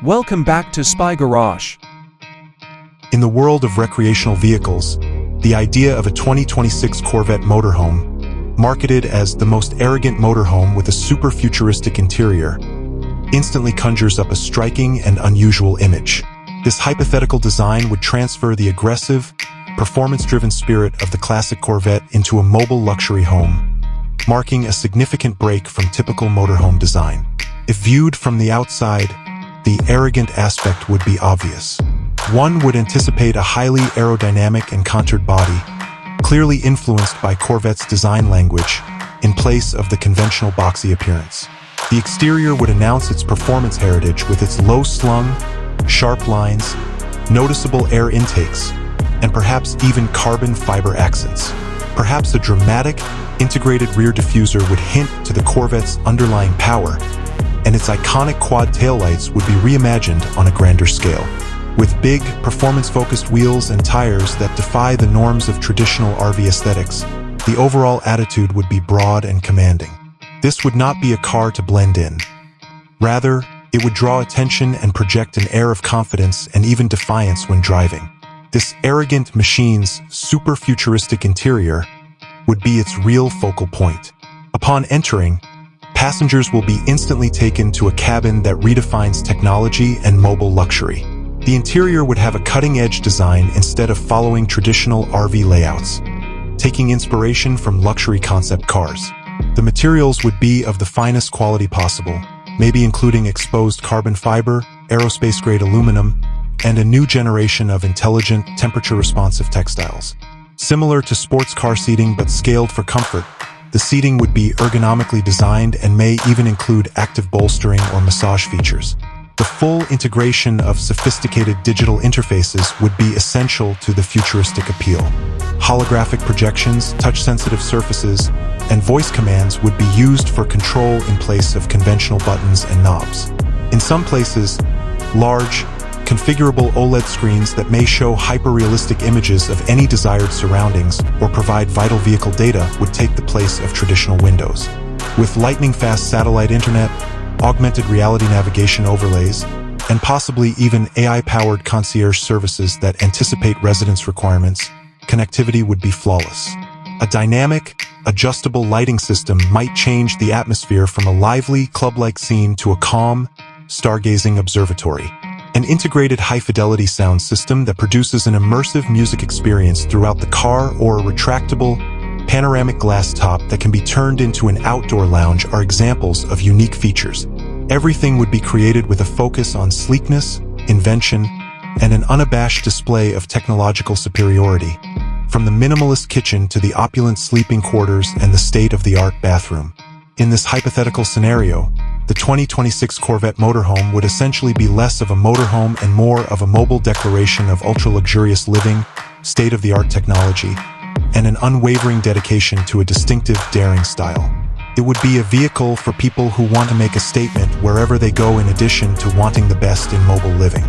Welcome back to Spy Garage. In the world of recreational vehicles, the idea of a 2026 Corvette Motorhome, marketed as the most arrogant motorhome with a super futuristic interior, instantly conjures up a striking and unusual image. This hypothetical design would transfer the aggressive, performance-driven spirit of the classic Corvette into a mobile luxury home, marking a significant break from typical motorhome design. If viewed from the outside, the arrogant aspect would be obvious. One would anticipate a highly aerodynamic and contoured body, clearly influenced by Corvette's design language, in place of the conventional boxy appearance. The exterior would announce its performance heritage with its low-slung, sharp lines, noticeable air intakes, and perhaps even carbon fiber accents. Perhaps a dramatic, integrated rear diffuser would hint to the Corvette's underlying power, and its iconic quad taillights would be reimagined on a grander scale. With big, performance-focused wheels and tires that defy the norms of traditional RV aesthetics, the overall attitude would be broad and commanding. This would not be a car to blend in. Rather, it would draw attention and project an air of confidence and even defiance when driving. This arrogant machine's super futuristic interior would be its real focal point. Upon entering, passengers will be instantly taken to a cabin that redefines technology and mobile luxury. The interior would have a cutting-edge design instead of following traditional RV layouts, taking inspiration from luxury concept cars. The materials would be of the finest quality possible, maybe including exposed carbon fiber, aerospace-grade aluminum, and a new generation of intelligent, temperature-responsive textiles. Similar to sports car seating but scaled for comfort, the seating would be ergonomically designed and may even include active bolstering or massage features. The full integration of sophisticated digital interfaces would be essential to the futuristic appeal. Holographic projections, touch-sensitive surfaces, and voice commands would be used for control in place of conventional buttons and knobs. In some places, large, configurable OLED screens that may show hyper-realistic images of any desired surroundings or provide vital vehicle data would take the place of traditional windows. With lightning-fast satellite internet, augmented reality navigation overlays, and possibly even AI-powered concierge services that anticipate residents' requirements, connectivity would be flawless. A dynamic, adjustable lighting system might change the atmosphere from a lively, club-like scene to a calm, stargazing observatory. An integrated high-fidelity sound system that produces an immersive music experience throughout the car or a retractable, panoramic glass top that can be turned into an outdoor lounge are examples of unique features. Everything would be created with a focus on sleekness, invention, and an unabashed display of technological superiority, from the minimalist kitchen to the opulent sleeping quarters and the state-of-the-art bathroom. In this hypothetical scenario, the 2026 Corvette Motorhome would essentially be less of a motorhome and more of a mobile declaration of ultra-luxurious living, state-of-the-art technology, and an unwavering dedication to a distinctive, daring style. It would be a vehicle for people who want to make a statement wherever they go in addition to wanting the best in mobile living.